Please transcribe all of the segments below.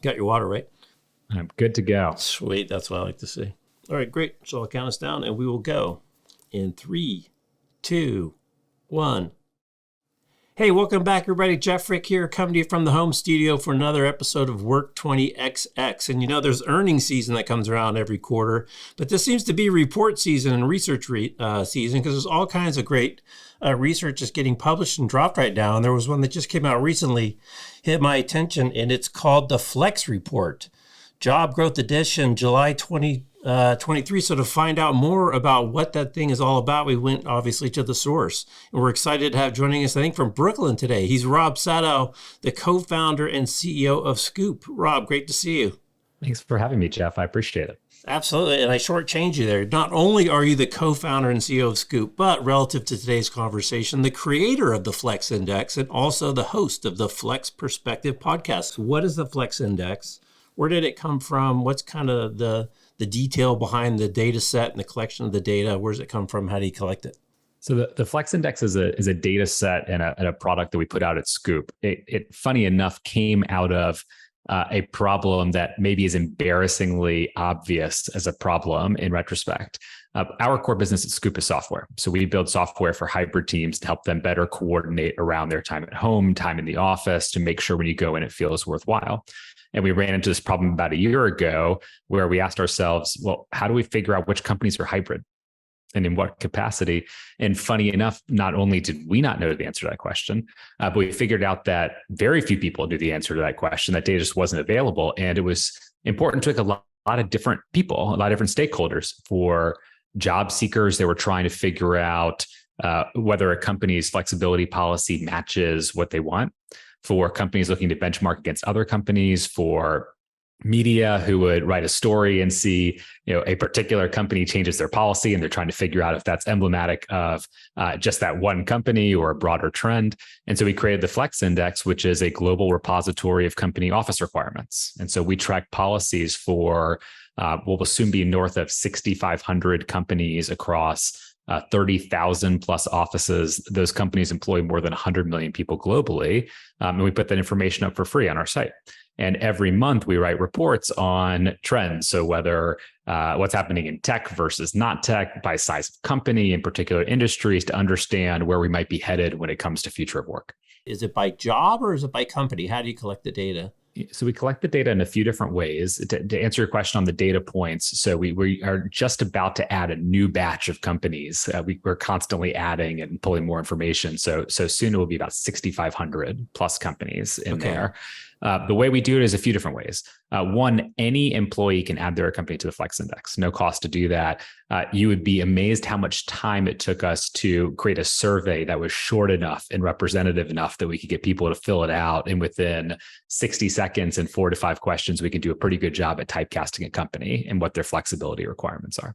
Got your water, right? I'm good to go. Sweet. That's what I like to see. All right, great. So I'll count us down and we will go in 3, 2, 1. Hey, welcome back, everybody. Jeff Frick here, coming to you from the home studio for another episode of Work 20XX. And there's earnings season that comes around every quarter, but this seems to be report season and research season because there's all kinds of great research that's getting published and dropped right now. And there was one that just came out recently, hit my attention, and it's called the Flex Report, Job Growth Edition, July 2023. So to find out more about what that thing is all about, we went obviously to the source. And we're excited to have joining us, I think, from Brooklyn today. He's Rob Sadow, the co-founder and CEO of Scoop. Rob, great to see you. Thanks for having me, Jeff. I appreciate it. Absolutely. And I shortchanged you there. Not only are you the co-founder and CEO of Scoop, but relative to today's conversation, the creator of the Flex Index and also the host of the Flex Perspective podcast. What is the Flex Index? Where did it come from? What's kind of the detail behind the data set and the collection of the data? Where does it come from? How do you collect it? So the Flex Index is a data set and a product that we put out at Scoop. It funny enough, came out of a problem that maybe is embarrassingly obvious as a problem in retrospect. Our core business at Scoop is software. So we build software for hybrid teams to help them better coordinate around their time at home, time in the office, to make sure when you go in, it feels worthwhile. And we ran into this problem about a year ago where we asked ourselves, well, how do we figure out which companies are hybrid and in what capacity? And funny enough, not only did we not know the answer to that question, but we figured out that very few people knew the answer to that question. That data just wasn't available. And it was important to a lot of different people, a lot of different stakeholders. For job seekers, they were trying to figure out whether a company's flexibility policy matches what they want. For companies looking to benchmark against other companies, for media who would write a story and see, a particular company changes their policy and they're trying to figure out if that's emblematic of just that one company or a broader trend. And so we created the Flex Index, which is a global repository of company office requirements. And so we track policies for what will soon be north of 6,500 companies across 30,000 plus offices. Those companies employ more than 100 million people globally. And we put that information up for free on our site. And every month we write reports on trends. So whether what's happening in tech versus not tech, by size of company, in particular industries, to understand where we might be headed when it comes to future of work. Is it by job or is it by company? How do you collect the data? So we collect the data in a few different ways. To answer your question on the data points, so we are just about to add a new batch of companies. We're constantly adding and pulling more information. So soon it will be about 6,500 plus companies in there. The way we do it is a few different ways. One, any employee can add their company to the Flex Index. No cost to do that. You would be amazed how much time it took us to create a survey that was short enough and representative enough that we could get people to fill it out. And within 60 seconds and 4 to 5 questions, we can do a pretty good job at typecasting a company and what their flexibility requirements are.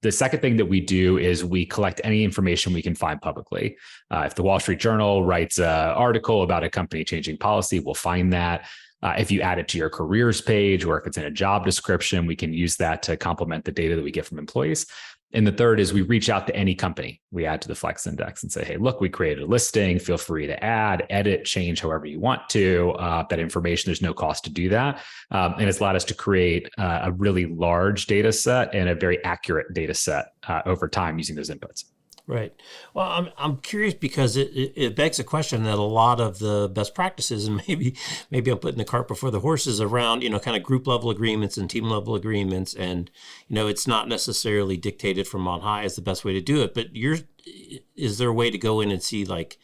The second thing that we do is we collect any information we can find publicly. If the Wall Street Journal writes an article about a company changing policy, we'll find that. If you add it to your careers page or if it's in a job description, we can use that to complement the data that we get from employees. And the third is we reach out to any company we add to the Flex Index and say, hey, look, we created a listing. Feel free to add, edit, change however you want to that information. There's no cost to do that. And it's allowed us to create a really large data set and a very accurate data set over time using those inputs. Right. Well, I'm curious because it begs a question that a lot of the best practices, and maybe I'm putting the cart before the horses around, kind of group level agreements and team level agreements. And, it's not necessarily dictated from on high as the best way to do it. But is there a way to go in and see like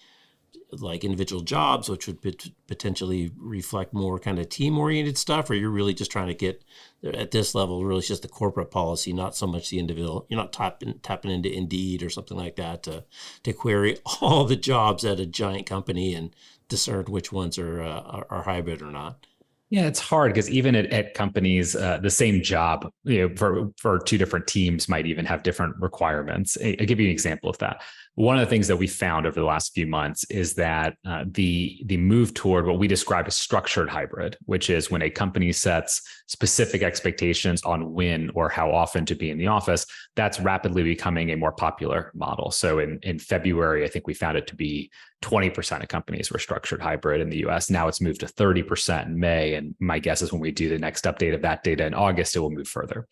individual jobs, which would potentially reflect more kind of team-oriented stuff, or you're really just trying to get at this level, really it's just the corporate policy, not so much the individual. You're not tapping into Indeed or something like that to query all the jobs at a giant company and discern which ones are hybrid or not. Yeah, it's hard because even at companies, the same job, for 2 different teams might even have different requirements. I'll give you an example of that. One of the things that we found over the last few months is that the move toward what we describe as structured hybrid, which is when a company sets specific expectations on when or how often to be in the office, that's rapidly becoming a more popular model. So in February, I think we found it to be 20% of companies were structured hybrid in the US. Now it's moved to 30% in May. And my guess is when we do the next update of that data in August, it will move further.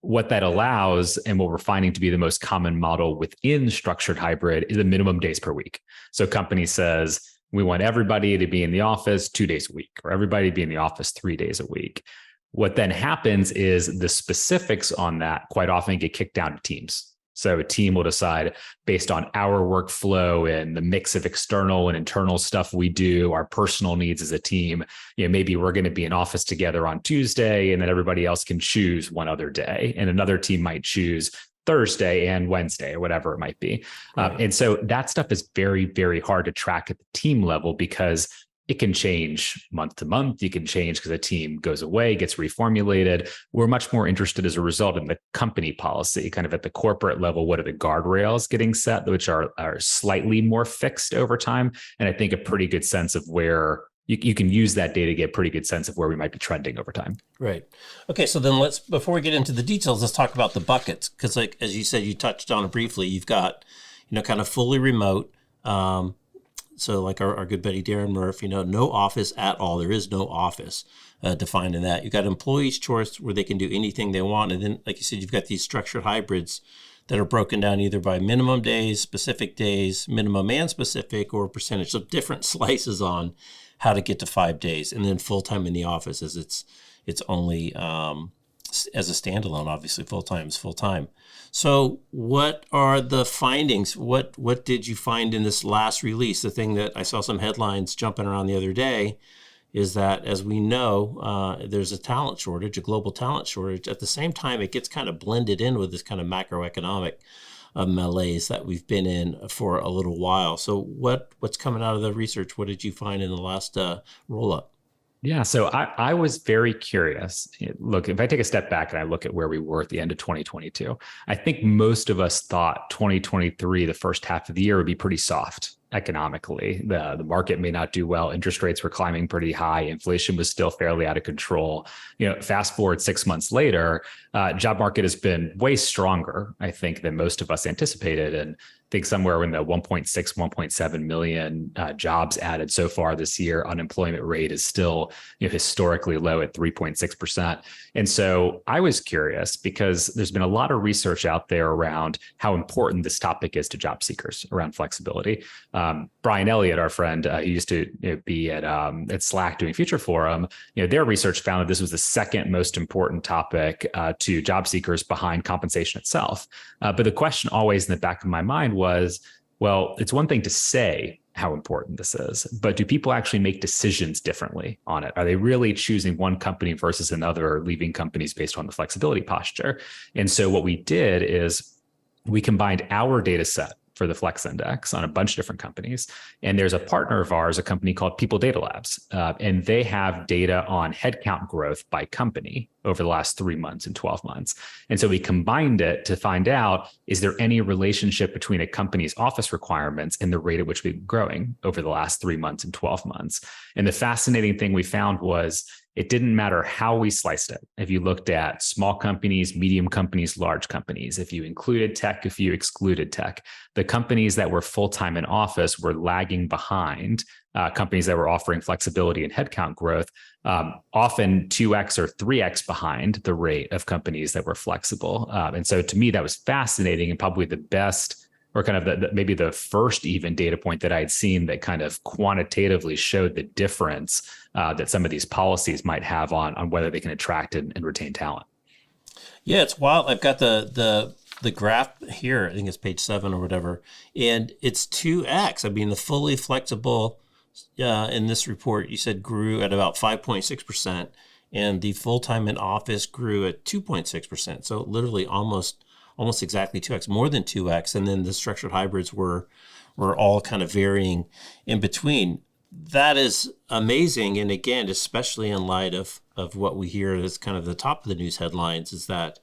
What that allows, and what we're finding to be the most common model within structured hybrid, is a minimum days per week. So company says, we want everybody to be in the office 2 days a week, or everybody to be in the office 3 days a week. What then happens is the specifics on that quite often get kicked down to teams. So a team will decide based on our workflow and the mix of external and internal stuff we do, our personal needs as a team. Maybe we're going to be in office together on Tuesday, and then everybody else can choose one other day, and another team might choose Thursday and Wednesday, or whatever it might be. Right. And so that stuff is very, very hard to track at the team level, because it can change month to month. You can change because a team goes away, gets reformulated. We're much more interested as a result in the company policy, kind of at the corporate level. What are the guardrails getting set, which are slightly more fixed over time? And I think a pretty good sense of where you can use that data to get a pretty good sense of where we might be trending over time. Right. Okay. So then before we get into the details, let's talk about the buckets. Because as you said, you touched on it briefly, you've got, kind of fully remote, so like our good buddy Darren Murph, no office at all. There is no office defined in that. You've got employees' choice where they can do anything they want. And then, like you said, you've got these structured hybrids that are broken down either by minimum days, minimum and specific, or percentage. So different slices on how to get to 5 days. And then full-time in the office as it's only as a standalone. Obviously, full-time is full-time. So what are the findings? What did you find in this last release? The thing that I saw some headlines jumping around the other day is that, as we know, there's a talent shortage, a global talent shortage. At the same time, it gets kind of blended in with this kind of macroeconomic malaise that we've been in for a little while. So what's coming out of the research? What did you find in the last roll-up? Yeah, so I was very curious. Look, if I take a step back and I look at where we were at the end of 2022, I think most of us thought 2023, the first half of the year, would be pretty soft economically. The market may not do well. Interest rates were climbing pretty high. Inflation was still fairly out of control. Fast forward 6 months later, job market has been way stronger, I think, than most of us anticipated. And I think somewhere in the 1.6, 1.7 million jobs added so far this year. Unemployment rate is still historically low at 3.6%. And so I was curious, because there's been a lot of research out there around how important this topic is to job seekers around flexibility. Brian Elliott, our friend, he used to be at Slack doing Future Forum. Their research found that this was the second most important topic to job seekers behind compensation itself. But the question always in the back of my mind was, well, it's one thing to say how important this is, but do people actually make decisions differently on it? Are they really choosing one company versus another, or leaving companies based on the flexibility posture? And so what we did is we combined our data set for the Flex Index on a bunch of different companies. And there's a partner of ours, a company called People Data Labs, and they have data on headcount growth by company over the last 3 months and 12 months. And so we combined it to find out, is there any relationship between a company's office requirements and the rate at which we've been growing over the last 3 months and 12 months? And the fascinating thing we found was, it didn't matter how we sliced it. If you looked at small companies, medium companies, large companies, if you included tech, if you excluded tech, the companies that were full-time in office were lagging behind companies that were offering flexibility and headcount growth, often 2x or 3x behind the rate of companies that were flexible. And so to me, that was fascinating, and probably the best, or kind of maybe the first even data point that I'd seen that kind of quantitatively showed the difference that some of these policies might have on whether they can attract and retain talent. Yeah, it's wild. I've got the graph here. I think it's page 7 or whatever, and it's 2x. I mean, the fully flexible in this report, you said, grew at about 5.6%, and the full-time in office grew at 2.6%. So literally almost exactly 2x, more than 2x. And then the structured hybrids were all kind of varying in between. That is amazing. And again, especially in light of what we hear as kind of the top of the news headlines, is that,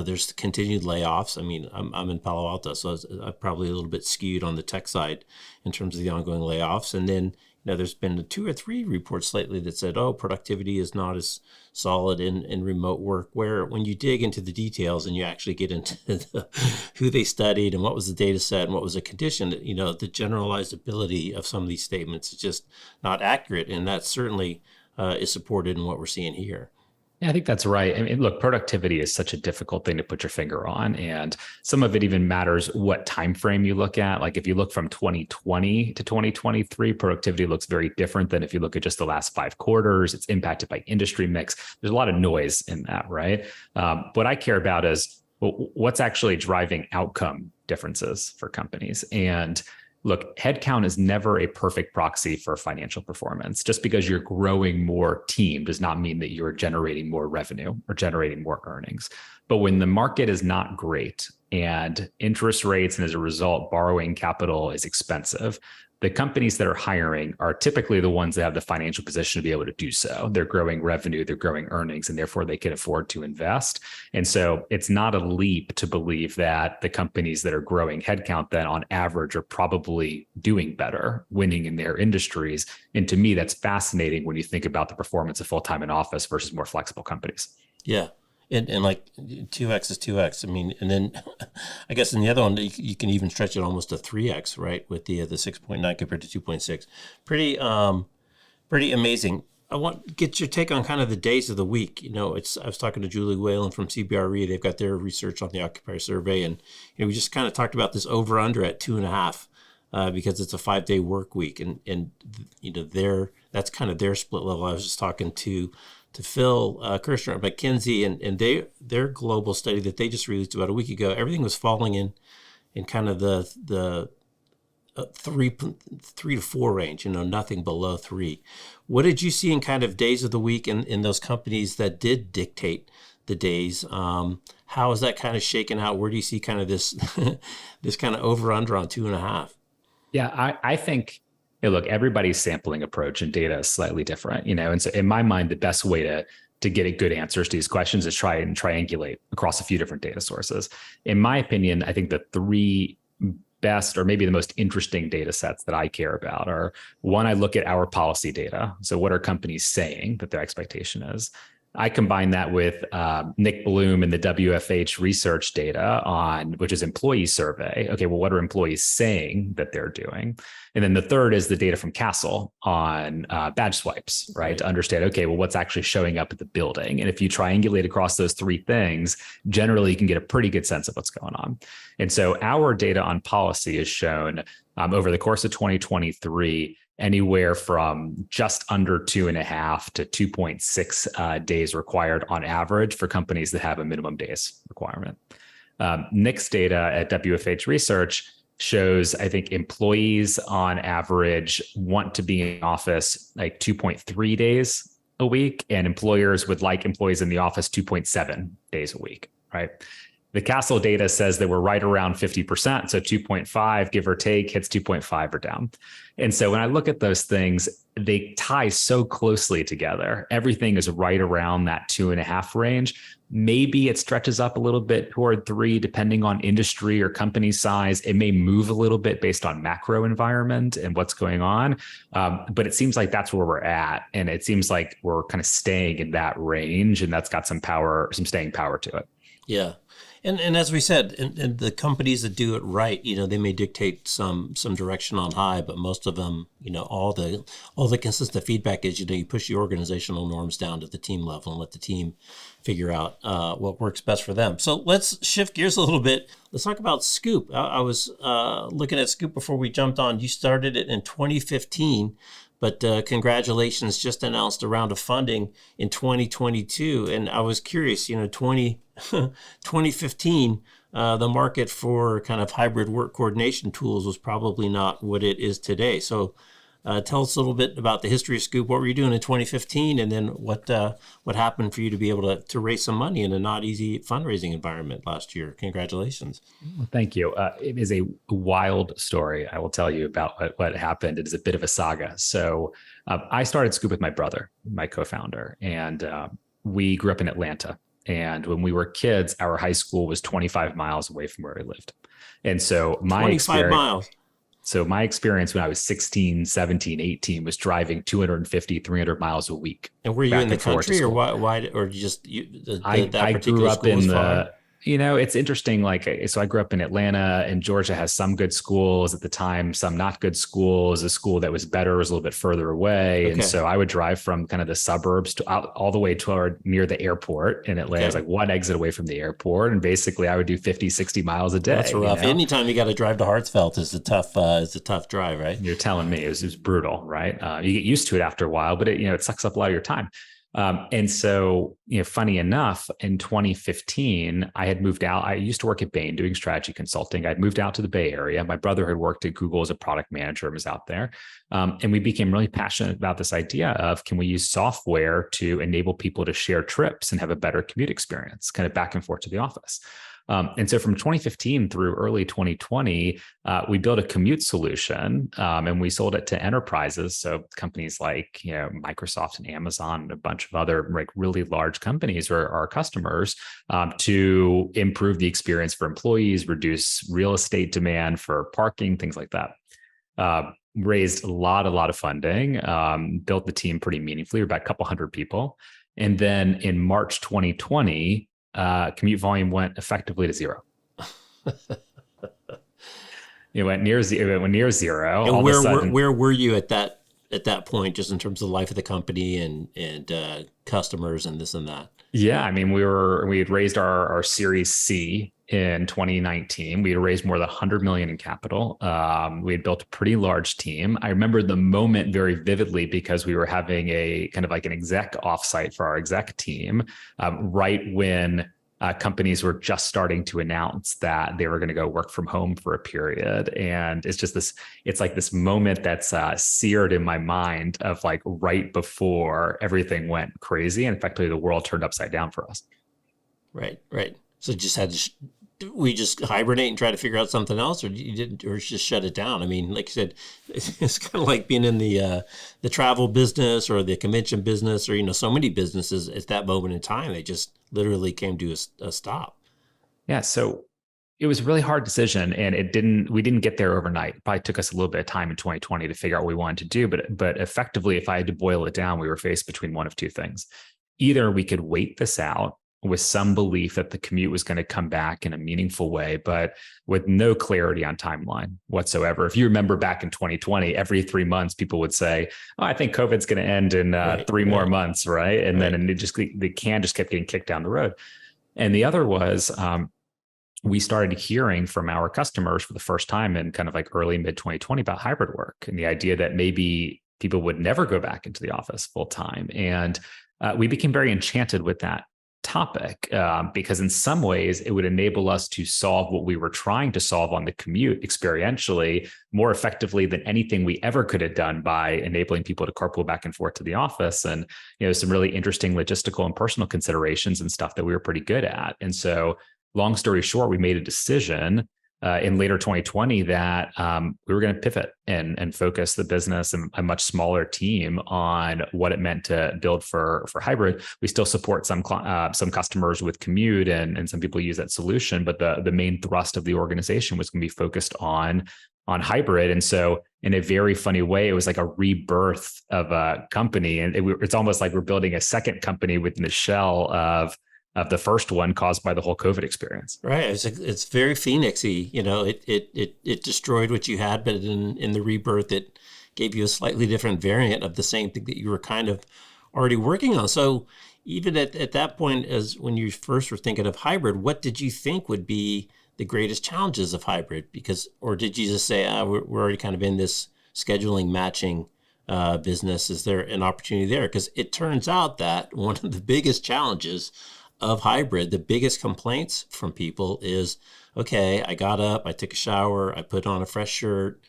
there's continued layoffs. I mean, I'm in Palo Alto, so I'm probably a little bit skewed on the tech side in terms of the ongoing layoffs. And then, there's been 2 or 3 reports lately that said, oh, productivity is not as solid in remote work, where when you dig into the details and you actually get into who they studied and what was the data set and what was the condition, the generalizability of some of these statements is just not accurate. And that certainly is supported in what we're seeing here. Yeah, I think that's right. I mean, look, productivity is such a difficult thing to put your finger on, and some of it even matters what time frame you look at. Like if you look from 2020 to 2023, productivity looks very different than if you look at just the last 5 quarters. It's impacted by industry mix. There's a lot of noise in that, right? What I care about is what's actually driving outcome differences for companies. And look, headcount is never a perfect proxy for financial performance. Just because you're growing more team does not mean that you're generating more revenue or generating more earnings. But when the market is not great and interest rates and as a result, borrowing capital is expensive, the companies that are hiring are typically the ones that have the financial position to be able to do so. They're growing revenue, they're growing earnings, and therefore they can afford to invest. And so it's not a leap to believe that the companies that are growing headcount then on average are probably doing better, winning in their industries. And to me, that's fascinating when you think about the performance of full-time in office versus more flexible companies. Yeah. And like 2x is 2x. I mean, and then I guess in the other one, you can even stretch it almost to 3x, right? With the 6.9 compared to 2.6. Pretty amazing. I want to get your take on kind of the days of the week. I was talking to Julie Whalen from CBRE. They've got their research on the occupier survey. And we just kind of talked about this over under at 2.5 because it's a 5-day work week. And that's kind of their split level. I was just talking to Phil Kirschner at McKinsey, and their global study that they just released about a week ago, everything was falling in kind of the 3 to 4 range, nothing below 3. What did you see in kind of days of the week in those companies that did dictate the days? How is that kind of shaken out? Where do you see kind of this this kind of over under on 2.5? Yeah, I think, look, everybody's sampling approach and data is slightly different, and so in my mind, the best way to get a good answers to these questions is try and triangulate across a few different data sources. In my opinion, I think the 3 best or maybe the most interesting data sets that I care about are, one, I look at our policy data. So what are companies saying that their expectation is? I combine that with Nick Bloom and the WFH research data which is employee survey. Okay, well, what are employees saying that they're doing? And then the third is the data from Castle on badge swipes, right? To understand, okay, well, what's actually showing up at the building? And if you triangulate across those 3 things, generally you can get a pretty good sense of what's going on. And so our data on policy is shown over the course of 2023, anywhere from just under 2.5 to 2.6 days required on average for companies that have a minimum days requirement. Nick's data at WFH Research shows, I think, employees on average want to be in office like 2.3 days a week, and employers would like employees in the office 2.7 days a week, right? The Castle data says that we're right around 50%. So 2.5, give or take, hits 2.5 or down. And so when I look at those things, they tie so closely together. Everything is right around that 2.5 range. Maybe it stretches up a little bit toward 3, depending on industry or company size. It may move a little bit based on macro environment and what's going on. But it seems like that's where we're at. And it seems like we're kind of staying in that range, and that's got some power, some staying power to it. Yeah. And as we said, and the companies that do it right, they may dictate some direction on high, but most of them, all the consistent feedback is, you push the organizational norms down to the team level and let the team figure out what works best for them. So let's shift gears a little bit. Let's talk about Scoop. I was looking at Scoop before we jumped on. You started it in 2015. But congratulations, just announced a round of funding in 2022. And I was curious, 2015, the market for kind of hybrid work coordination tools was probably not what it is today. So tell us a little bit about the history of Scoop. What were you doing in 2015? And then what happened for you to be able to raise some money in a not easy fundraising environment last year? Congratulations. Well, thank you. It is a wild story. I will tell you about what happened. It is a bit of a saga. So I started Scoop with my brother, my co-founder, and we grew up in Atlanta. And when we were kids, our high school was 25 miles away from where we lived. And so my 25 miles. So my experience when I was 16, 17, 18 was driving 250, 300 miles a week. And were you in the country, or why, or just that I grew particular up school in was far? it's interesting. So I grew up in Atlanta, and Georgia has some good schools at the time, some not good schools. A school that was better was a little bit further away. And Okay. so I would drive from kind of the suburbs to all the way toward near the airport in Atlanta. It's Okay. like one exit away from the airport. And basically I would do 50, 60 miles a Well, that's day, rough. Anytime you got to drive to Hartsfeld is a tough drive, right? You're telling me it was brutal, right? You get used to it after a while, but it sucks up a lot of your time. And so, funny enough, in 2015, I had moved out. I used to work at Bain doing strategy consulting. I'd moved out to the Bay Area. My brother had worked at Google as a product manager and was out there. And we became really passionate about this idea of, can we use software to enable people to share trips and have a better commute experience, kind of back and forth to the office. And so from 2015 through early 2020, we built a commute solution, and we sold it to enterprises. So companies like Microsoft and Amazon and a bunch of other like really large companies are our customers, to improve the experience for employees, reduce real estate demand for parking, things like that. Raised a lot of funding, built the team pretty meaningfully. We're about a couple hundred people. And then in March 2020, commute volume went effectively to zero. It went near zero. It went near zero. And All of a sudden, where were you at that point, just in terms of the life of the company and customers and this and that? yeah, I mean, we had raised our Series C in 2019. We had raised more than 100 million in capital. We had built a pretty large team. I remember the moment very vividly because we were having a kind of like an exec offsite for our exec team, right when companies were just starting to announce that they were going to go work from home for a period. And it's like this moment that's seared in my mind of like right before everything went crazy. And effectively the world turned upside down for us. Right. So just had to we just hibernate and try to figure out something else, or you didn't, or just shut it down? I mean, like you said, it's kind of like being in the travel business or the convention business, or so many businesses at that moment in time, they just literally came to a stop. Yeah. So it was a really hard decision, and we didn't get there overnight. It probably took us a little bit of time in 2020 to figure out what we wanted to do. But effectively, if I had to boil it down, we were faced between one of two things. Either we could wait this out with some belief that the commute was going to come back in a meaningful way, but with no clarity on timeline whatsoever. If you remember back in 2020, every 3 months, people would say, "Oh, I think COVID's going to end in three more months," right? And then the can just kept getting kicked down the road. And the other was, we started hearing from our customers for the first time in kind of like early mid 2020 about hybrid work and the idea that maybe people would never go back into the office full time. And we became very enchanted with that topic, because in some ways it would enable us to solve what we were trying to solve on the commute experientially more effectively than anything we ever could have done by enabling people to carpool back and forth to the office. And some really interesting logistical and personal considerations and stuff that we were pretty good at. And so long story short, we made a decision in later 2020 that we were going to pivot and focus the business and a much smaller team on what it meant to build for hybrid. We still support some customers with commute, and some people use that solution, but the main thrust of the organization was going to be focused on hybrid. And so in a very funny way, it was like a rebirth of a company. And it's almost like we're building a second company within the shell of the first one caused by the whole COVID experience. Right. It's very Phoenix-y. It destroyed what you had, but in the rebirth, it gave you a slightly different variant of the same thing that you were kind of already working on. So even at that point, as when you first were thinking of hybrid, what did you think would be the greatest challenges of hybrid? Or did you just say, we're already kind of in this scheduling matching business? Is there an opportunity there? Because it turns out that one of the biggest challenges of hybrid, the biggest complaints from people is, okay, I got up, I took a shower, I put on a fresh shirt,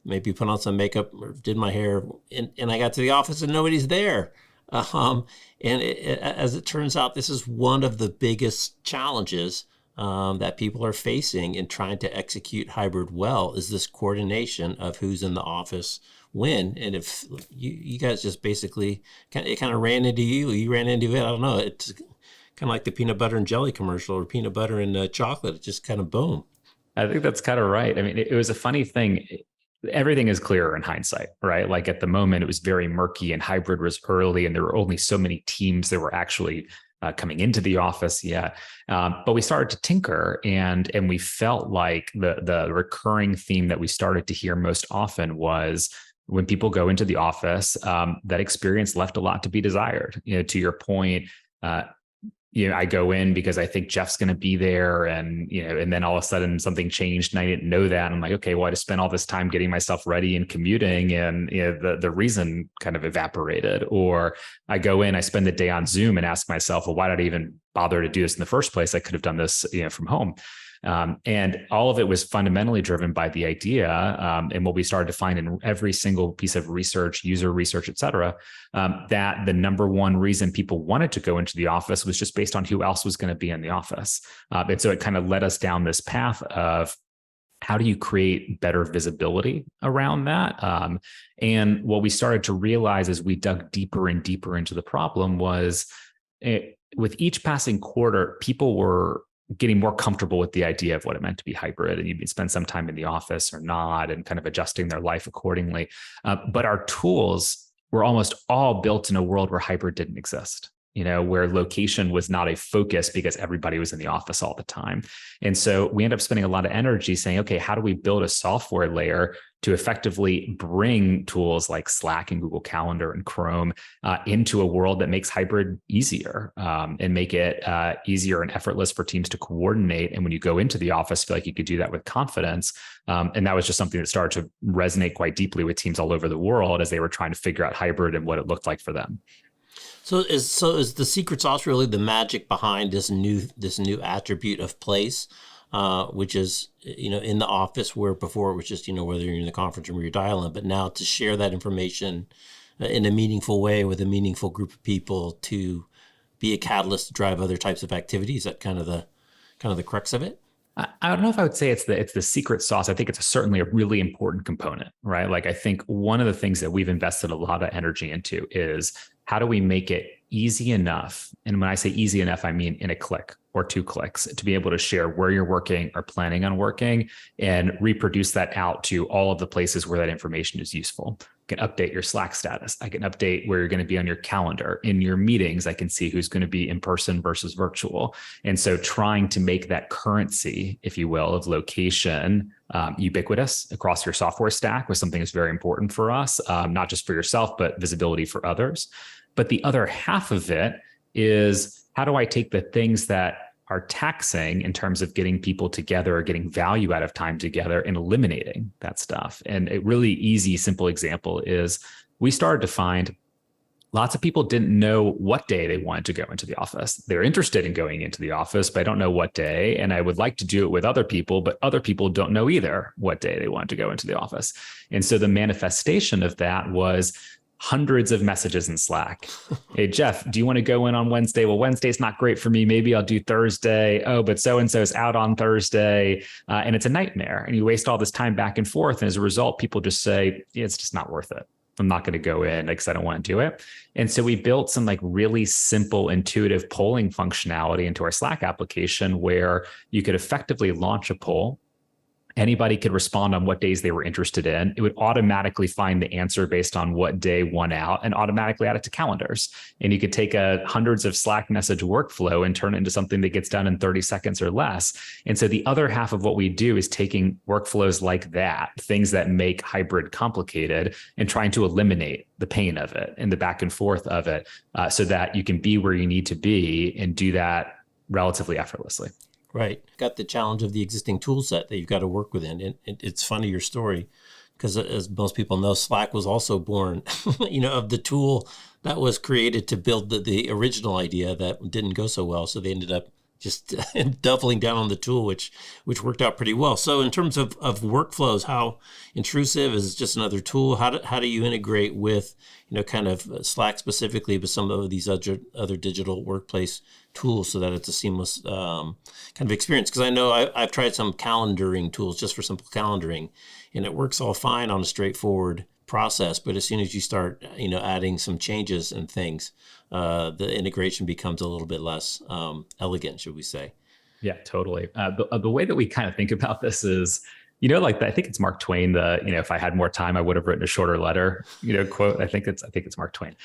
maybe put on some makeup or did my hair, and I got to the office and nobody's there. As it turns out, this is one of the biggest challenges that people are facing in trying to execute hybrid well, is this coordination of who's in the office when. And if you guys just basically, it kind of ran into you ran into it, I don't know, it's kind of like the peanut butter and jelly commercial, or peanut butter and chocolate. It just kind of boom. I think that's kind of right. I mean, it was a funny thing. everything is clearer in hindsight, right? Like at the moment, it was very murky and hybrid was early, and there were only so many teams that were actually coming into the office yet. But we started to tinker, and we felt like the recurring theme that we started to hear most often was when people go into the office, that experience left a lot to be desired. To your point, I go in because I think Jeff's going to be there, and then all of a sudden something changed and I didn't know that. And I'm like, okay, well, I just spent all this time getting myself ready and commuting, and the reason kind of evaporated. Or I go in, I spend the day on Zoom and ask myself, well, why did I even bother to do this in the first place? I could have done this, from home. And all of it was fundamentally driven by the idea, and what we started to find in every single piece of research, user research, et cetera, that the number one reason people wanted to go into the office was just based on who else was going to be in the office. And so it kind of led us down this path of how do you create better visibility around that? And what we started to realize as we dug deeper and deeper into the problem was with each passing quarter, people were getting more comfortable with the idea of what it meant to be hybrid, and you'd spend some time in the office or not, and kind of adjusting their life accordingly. But our tools were almost all built in a world where hybrid didn't exist, where location was not a focus because everybody was in the office all the time. And so we end up spending a lot of energy saying, okay, how do we build a software layer to effectively bring tools like Slack and Google Calendar and Chrome into a world that makes hybrid easier, and make it easier and effortless for teams to coordinate. And when you go into the office, feel like you could do that with confidence. And that was just something that started to resonate quite deeply with teams all over the world as they were trying to figure out hybrid and what it looked like for them. So is the secret sauce really the magic behind this new attribute of place, which is in the office, where before it was just whether you're in the conference room or you're dialing, but now to share that information in a meaningful way with a meaningful group of people to be a catalyst to drive other types of activities. That kind of the crux of it. I don't know if I would say it's the secret sauce. I think it's certainly a really important component, right? Like I think one of the things that we've invested a lot of energy into is how do we make it easy enough? And when I say easy enough, I mean in a click or 2 clicks to be able to share where you're working or planning on working and reproduce that out to all of the places where that information is useful. I can update your Slack status. I can update where you're going to be on your calendar. In your meetings, I can see who's going to be in person versus virtual. And so trying to make that currency, if you will, of location ubiquitous across your software stack was something that's very important for us, not just for yourself, but visibility for others. But the other half of it is, how do I take the things that are taxing in terms of getting people together or getting value out of time together and eliminating that stuff? And a really easy, simple example is we started to find lots of people didn't know what day they wanted to go into the office. They're interested in going into the office, but I don't know what day. And I would like to do it with other people, but other people don't know either what day they want to go into the office. And so the manifestation of that was hundreds of messages in Slack. Hey, Jeff, do you want to go in on Wednesday? Well, Wednesday's not great for me. Maybe I'll do Thursday. Oh, but so-and-so is out on Thursday. And it's a nightmare. And you waste all this time back and forth. And as a result, people just say, yeah, it's just not worth it. I'm not going to go in because I don't want to do it. And so we built some really simple, intuitive polling functionality into our Slack application where you could effectively launch a poll. Anybody could respond on what days they were interested in. It would automatically find the answer based on what day won out and automatically add it to calendars. And you could take a hundreds of Slack message workflow and turn it into something that gets done in 30 seconds or less. And so the other half of what we do is taking workflows like that, things that make hybrid complicated, and trying to eliminate the pain of it and the back and forth of it, so that you can be where you need to be and do that relatively effortlessly. Right. Got the challenge of the existing tool set that you've got to work within. And it's funny, your story, because as most people know, Slack was also born, of the tool that was created to build the original idea that didn't go so well. So they ended up just doubling down on the tool, which worked out pretty well. So in terms of workflows, how intrusive is just another tool? How do you integrate with, kind of Slack specifically, but some of these other digital workplace tools so that it's a seamless kind of experience? Because I know I've tried some calendaring tools just for simple calendaring, and it works all fine on a straightforward process. But as soon as you start, adding some changes and things, the integration becomes a little bit less elegant, should we say? Yeah, totally. The way that we kind of think about this is Like I think it's Mark Twain. If I had more time, I would have written a shorter letter. Quote. I think it's Mark Twain.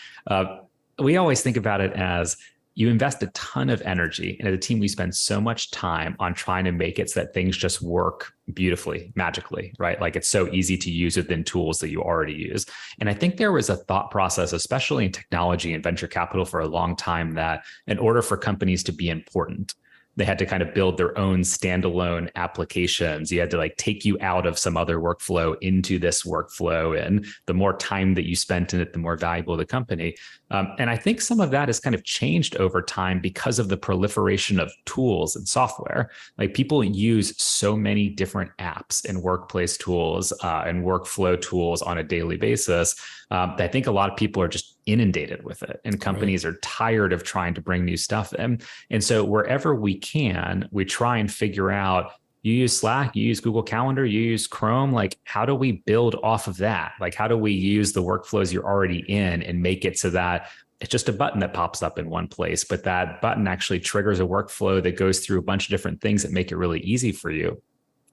We always think about it as you invest a ton of energy, and as a team, we spend so much time on trying to make it so that things just work beautifully, magically, right? Like it's so easy to use within tools that you already use. And I think there was a thought process, especially in technology and venture capital for a long time, that in order for companies to be important, they had to kind of build their own standalone applications. You had to like take you out of some other workflow into this workflow. And the more time that you spent in it, the more valuable the company. And I think some of that has kind of changed over time because of the proliferation of tools and software. Like people use so many different apps and workplace tools and workflow tools on a daily basis that I think a lot of people are just inundated with it. And companies are tired of trying to bring new stuff in. And so wherever we can, we try and figure out, you use Slack, you use Google Calendar, you use Chrome, like how do we build off of that? Like how do we use the workflows you're already in and make it so that it's just a button that pops up in one place, but that button actually triggers a workflow that goes through a bunch of different things that make it really easy for you.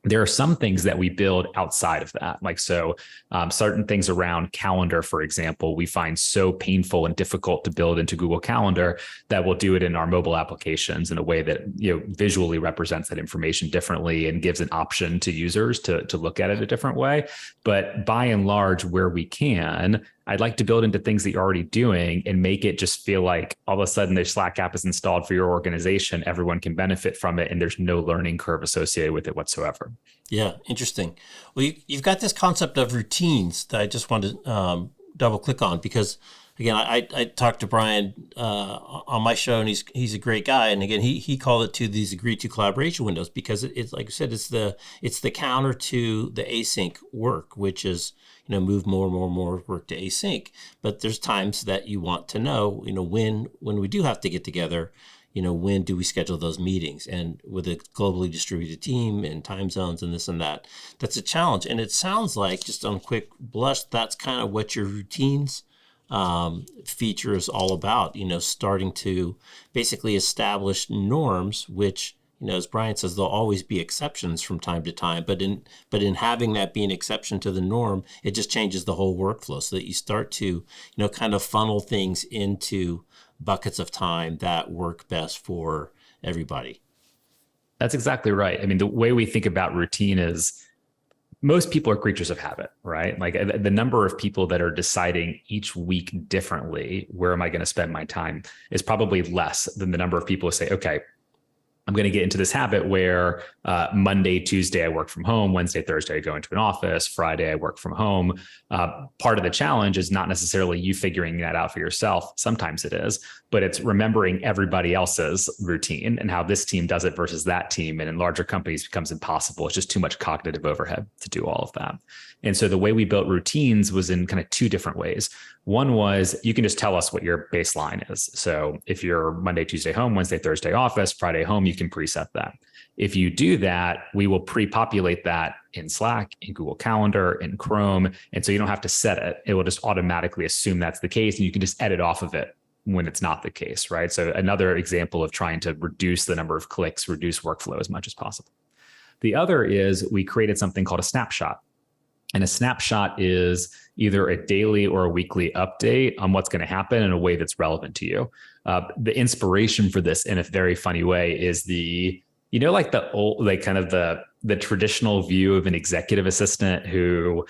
There are some things that we build outside of that. Like, so certain things around calendar, for example, we find so painful and difficult to build into Google Calendar that we'll do it in our mobile applications in a way that, visually represents that information differently and gives an option to users to look at it a different way. But by and large, where we can, I'd like to build into things that you're already doing and make it just feel like all of a sudden the Slack app is installed for your organization. Everyone can benefit from it, and there's no learning curve associated with it whatsoever. Yeah, interesting. Well, you've got this concept of routines that I just want to double click on because, again, I talked to Brian on my show, and he's a great guy. And again, he called it to these agreed to collaboration windows because it's like I said, it's the counter to the async work, which is move more work to async. But there's times that you want to know, when we do have to get together, when do we schedule those meetings? And with a globally distributed team and time zones and this and that, that's a challenge. And it sounds like, just on quick blush, that's kind of what your routines feature is all about, starting to basically establish norms, which, as Brian says, there'll always be exceptions from time to time, but in having that be an exception to the norm, it just changes the whole workflow so that you start to, kind of funnel things into buckets of time that work best for everybody. That's exactly right. I mean, the way we think about routine is most people are creatures of habit, right? Like the number of people that are deciding each week differently, where am I going to spend my time, is probably less than the number of people who say, okay, I'm going to get into this habit where Monday, Tuesday, I work from home. Wednesday, Thursday, I go into an office. Friday, I work from home. Part of the challenge is not necessarily you figuring that out for yourself. Sometimes it is, but it's remembering everybody else's routine and how this team does it versus that team. And in larger companies, it becomes impossible. It's just too much cognitive overhead to do all of that. And so the way we built routines was in kind of two different ways. One was you can just tell us what your baseline is. So if you're Monday, Tuesday home, Wednesday, Thursday office, Friday home, you can preset that. If you do that, we will pre-populate that in Slack, in Google Calendar, in Chrome. And so you don't have to set it. It will just automatically assume that's the case. And you can just edit off of it when it's not the case, right? So another example of trying to reduce the number of clicks, reduce workflow as much as possible. The other is we created something called a snapshot. And a snapshot is either a daily or a weekly update on what's going to happen in a way that's relevant to you. The inspiration for this, in a very funny way, is like the old, like kind of the traditional view of an executive assistant who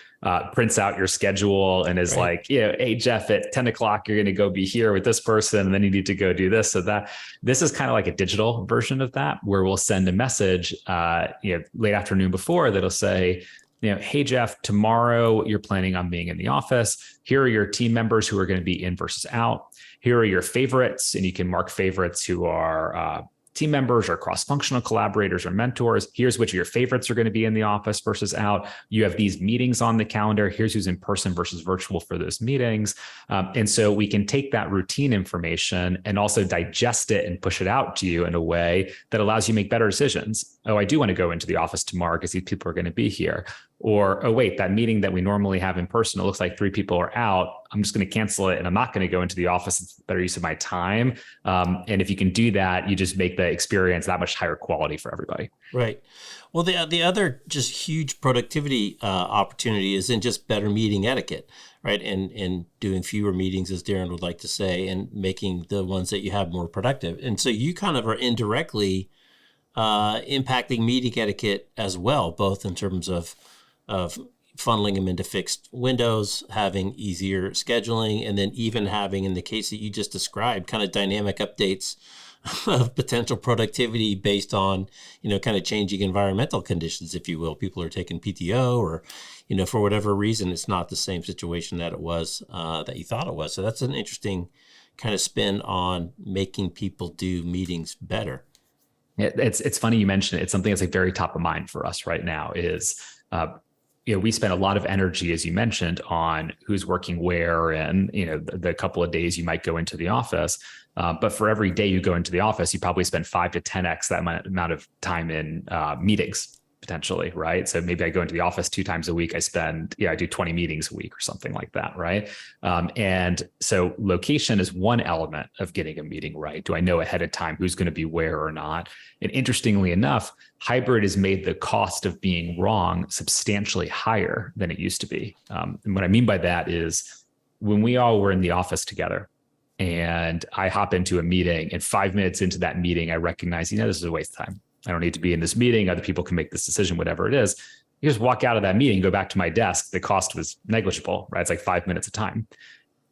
prints out your schedule and is right. Like, hey, Jeff, at 10 o'clock, you're going to go be here with this person. And then you need to go do this. So that this is kind of like a digital version of that, where we'll send a message, late afternoon before that'll say, hey, Jeff, tomorrow you're planning on being in the office. Here are your team members who are going to be in versus out. Here are your favorites. And you can mark favorites who are team members or cross-functional collaborators or mentors. Here's which of your favorites are going to be in the office versus out. You have these meetings on the calendar. Here's who's in person versus virtual for those meetings. And so we can take that routine information and also digest it and push it out to you in a way that allows you to make better decisions. Oh, I do want to go into the office tomorrow because these people are going to be here. Or, oh, wait, that meeting that we normally have in person, it looks like 3 people are out. I'm just going to cancel it and I'm not going to go into the office. It's better use of my time. And if you can do that, you just make the experience that much higher quality for everybody. Right. Well, the other just huge productivity opportunity is in just better meeting etiquette, right? And doing fewer meetings, as Darren would like to say, and making the ones that you have more productive. And so you kind of are indirectly impacting meeting etiquette as well, both in terms of funneling them into fixed windows, having easier scheduling, and then even having, in the case that you just described, kind of dynamic updates of potential productivity based on, kind of changing environmental conditions, if you will. People are taking PTO or, for whatever reason, it's not the same situation that it was, that you thought it was. So that's an interesting kind of spin on making people do meetings better. It's funny you mentioned it. It's something that's like very top of mind for us right now is, we spend a lot of energy, as you mentioned, on who's working where and, the couple of days you might go into the office. But for every day you go into the office, you probably spend 5 to 10x that amount of time in meetings potentially, right? So maybe I go into the office 2 times a week. I do 20 meetings a week or something like that, right? And so location is one element of getting a meeting right. Do I know ahead of time who's going to be where or not? And interestingly enough, hybrid has made the cost of being wrong substantially higher than it used to be. And what I mean by that is when we all were in the office together and I hop into a meeting and 5 minutes into that meeting, I recognize, this is a waste of time. I don't need to be in this meeting. Other people can make this decision, whatever it is. You just walk out of that meeting, go back to my desk. The cost was negligible, right? It's like 5 minutes of time.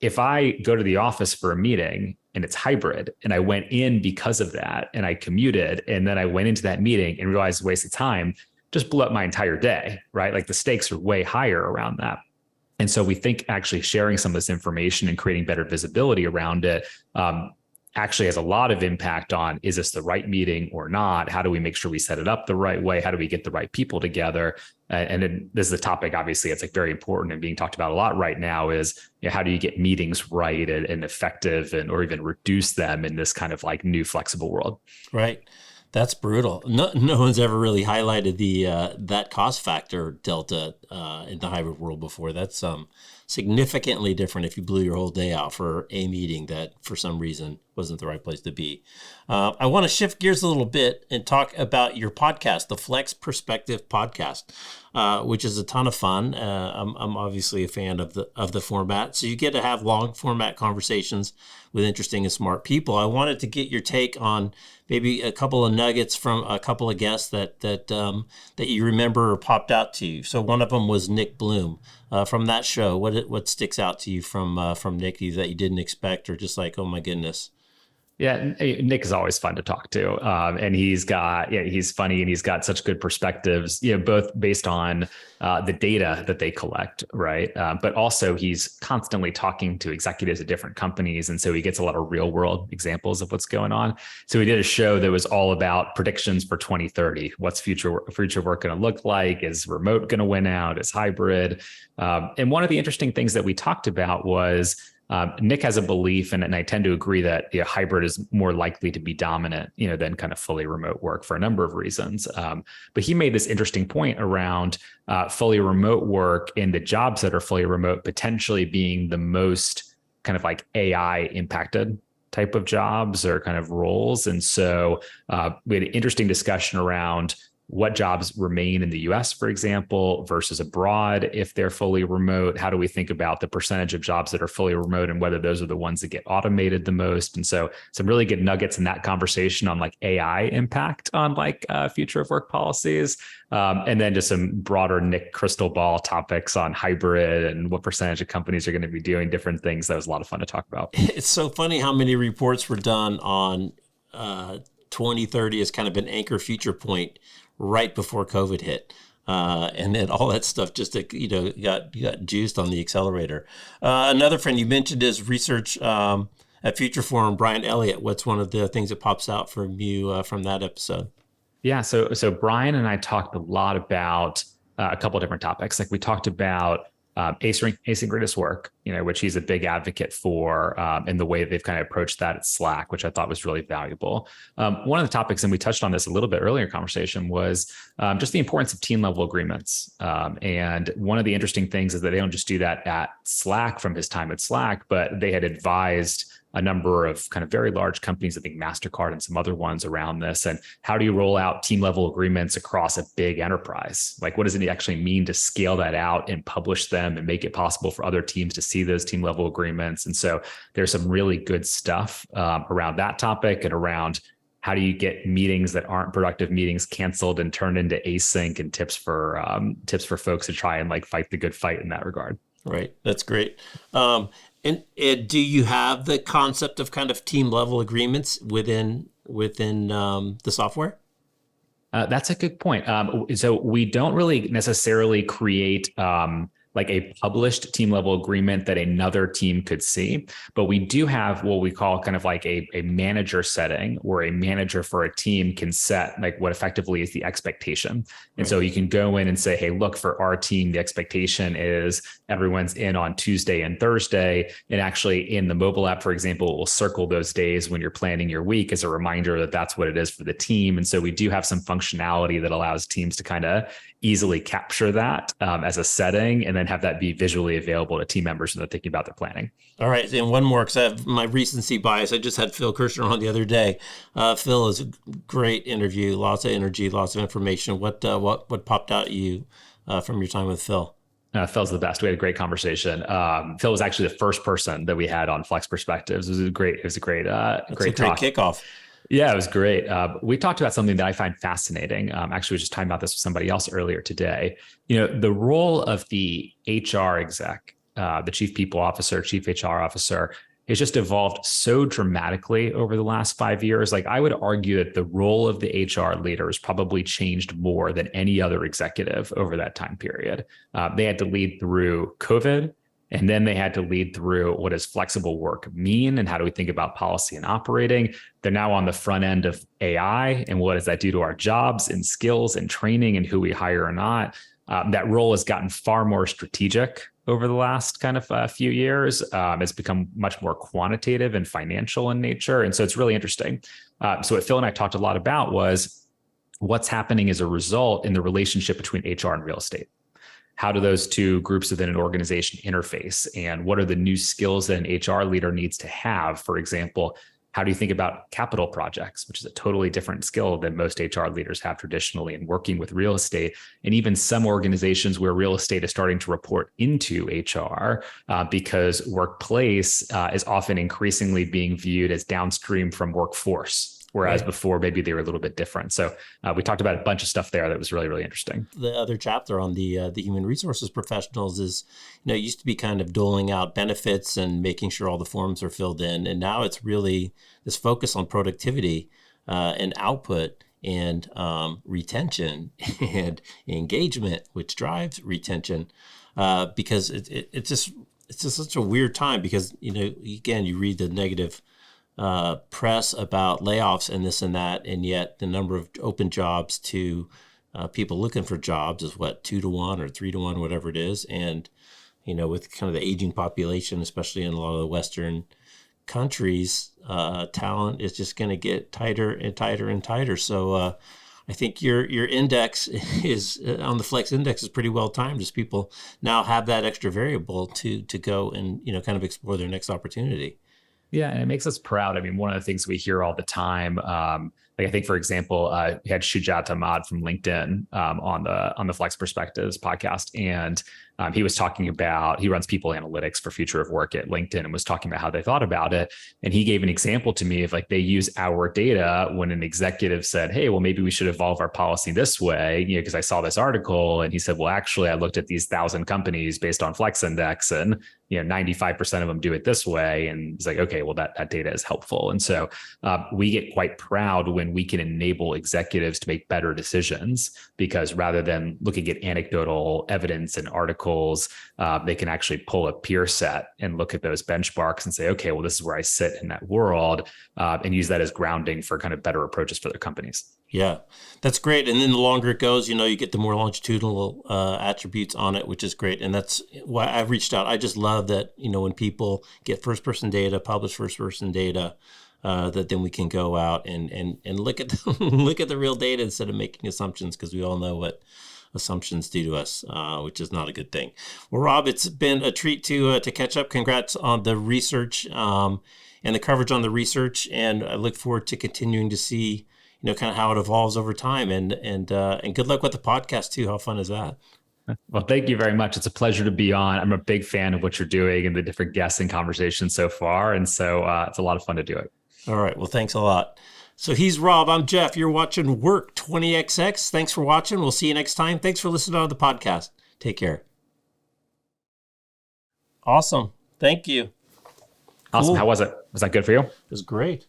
If I go to the office for a meeting and it's hybrid and I went in because of that and I commuted and then I went into that meeting and realized it's a waste of time, just blew up my entire day, right? Like the stakes are way higher around that. And so we think actually sharing some of this information and creating better visibility around it actually has a lot of impact on, is this the right meeting or not? How do we make sure we set it up the right way? How do we get the right people together? And then this is a topic, obviously, it's like very important and being talked about a lot right now is, how do you get meetings right and effective or even reduce them in this kind of like new flexible world? Right. That's brutal. No one's ever really highlighted the that cost factor delta in the hybrid world before. That's significantly different if you blew your whole day out for a meeting that for some reason wasn't the right place to be. I want to shift gears a little bit and talk about your podcast, the Flex Perspective podcast, which is a ton of fun. I'm obviously a fan of the format. So you get to have long format conversations with interesting and smart people. I wanted to get your take on maybe a couple of nuggets from a couple of guests that you remember or popped out to you. So one of them was Nick Bloom from that show. What sticks out to you from Nick that you didn't expect or just like, oh my goodness? Yeah, Nick is always fun to talk to, and he's funny and he's got such good perspectives, both based on the data that they collect, right? But also he's constantly talking to executives at different companies, and so he gets a lot of real world examples of what's going on. So he did a show that was all about predictions for 2030. What's future work going to look like? Is remote going to win out? Is hybrid? And one of the interesting things that we talked about was, Nick has a belief, and I tend to agree that hybrid is more likely to be dominant, than kind of fully remote work for a number of reasons. But he made this interesting point around fully remote work and the jobs that are fully remote potentially being the most kind of like AI impacted type of jobs or kind of roles. And so we had an interesting discussion around what jobs remain in the US, for example, versus abroad if they're fully remote. How do we think about the percentage of jobs that are fully remote and whether those are the ones that get automated the most? And so some really good nuggets in that conversation on like AI impact on like future of work policies. And then just some broader Nick crystal ball topics on hybrid and what percentage of companies are going to be doing different things. That was a lot of fun to talk about. It's so funny how many reports were done on 2030 as kind of an anchor future point right before COVID hit. And then all that stuff just, got juiced on the accelerator. Another friend you mentioned is research at Future Forum, Brian Elliott. What's one of the things that pops out from you from that episode? Yeah, so Brian and I talked a lot about a couple of different topics. Like we talked about asynchronous work, which he's a big advocate for, in the way they've kind of approached that at Slack, which I thought was really valuable. One of the topics, and we touched on this a little bit earlier in conversation, was just the importance of team level agreements. And one of the interesting things is that they don't just do that at Slack from his time at Slack, but they had advised a number of kind of very large companies, I think MasterCard and some other ones around this. And how do you roll out team level agreements across a big enterprise? Like, what does it actually mean to scale that out and publish them and make it possible for other teams to see those team level agreements? And so there's some really good stuff around that topic, and around how do you get meetings that aren't productive meetings canceled and turned into async, and tips for folks to try and like fight the good fight in that regard. Right. That's great. And do you have the concept of kind of team level agreements within the software? That's a good point. So we don't really necessarily create like a published team level agreement that another team could see, but we do have what we call kind of like a manager setting, where a manager for a team can set like what effectively is the expectation. And so you can go in and say, hey, look, for our team, the expectation is everyone's in on Tuesday and Thursday. And actually in the mobile app, for example, it will circle those days when you're planning your week as a reminder that that's what it is for the team. And so we do have some functionality that allows teams to kind of easily capture that as a setting, and then have that be visually available to team members when they're thinking about their planning. All right. And one more, because I have my recency bias. I just had Phil Kirschner on the other day. Phil is a great interview, lots of energy, lots of information. What popped out at you from your time with Phil? Phil's the best. We had a great conversation. Phil was actually the first person that we had on Flex Perspectives. It was a great talk. Kickoff. Yeah, it was great. We talked about something that I find fascinating. Actually, we were just talking about this with somebody else earlier today. The role of the HR exec, the chief people officer, chief HR officer, has just evolved so dramatically over the last 5 years. Like, I would argue that the role of the HR leader has probably changed more than any other executive over that time period. They had to lead through COVID. And then they had to lead through what does flexible work mean, and how do we think about policy and operating. They're now on the front end of AI, and what does that do to our jobs and skills and training and who we hire or not. That role has gotten far more strategic over the last kind of few years. It's become much more quantitative and financial in nature. And so it's really interesting. So what Phil and I talked a lot about was what's happening as a result in the relationship between HR and real estate. How do those two groups within an organization interface? And what are the new skills that an HR leader needs to have? For example, how do you think about capital projects, which is a totally different skill than most HR leaders have traditionally in working with real estate? And even some organizations where real estate is starting to report into HR because workplace is often increasingly being viewed as downstream from workforce. Whereas before, maybe they were a little bit different. So we talked about a bunch of stuff there that was really, really interesting. The other chapter on the human resources professionals is, it used to be kind of doling out benefits and making sure all the forms are filled in. And now it's really this focus on productivity and output and retention and engagement, which drives retention because it's just such a weird time because, again, you read the negative press about layoffs and this and that, and yet the number of open jobs to people looking for jobs is 2-to-1 or 3-to-1, whatever it is. And with kind of the aging population, especially in a lot of the Western countries, talent is just going to get tighter and tighter and tighter. So I think your index is on the Flex Index is pretty well timed, as people now have that extra variable to go and kind of explore their next opportunity. Yeah, and it makes us proud. I mean, one of the things we hear all the time, like I think, for example, we had Shujaat Ahmad from LinkedIn on the Flex Perspectives podcast, and he was talking about, he runs people analytics for Future of Work at LinkedIn, and was talking about how they thought about it. And he gave an example to me of like they use our data when an executive said, hey, well, maybe we should evolve our policy this way, because I saw this article. And he said, well, actually, I looked at these 1,000 companies based on Flex Index, and 95% of them do it this way. And it's like, okay, well, that data is helpful. And so we get quite proud when we can enable executives to make better decisions, because rather than looking at anecdotal evidence and articles verticals. They can actually pull a peer set and look at those benchmarks and say, okay, well, this is where I sit in that world, and use that as grounding for kind of better approaches for their companies. Yeah, that's great. And then the longer it goes, you get the more longitudinal attributes on it, which is great. And that's why I've reached out. I just love that, when people get first-person data, publish first-person data, that then we can go out and look at look at the real data instead of making assumptions, because we all know what assumptions do to us, which is not a good thing. Well, Rob, it's been a treat to catch up. Congrats on the research and the coverage on the research, and I look forward to continuing to see kind of how it evolves over time, and good luck with the podcast too. How fun is that? Well, thank you very much. It's a pleasure to be on. I'm a big fan of what you're doing and the different guests and conversations so far, and so it's a lot of fun to do it. All right. Well, thanks a lot. So he's Rob. I'm Jeff. You're watching Work 20XX. Thanks for watching. We'll see you next time. Thanks for listening to the podcast. Take care. Awesome. Thank you. Awesome. Cool. How was it? Was that good for you? It was great.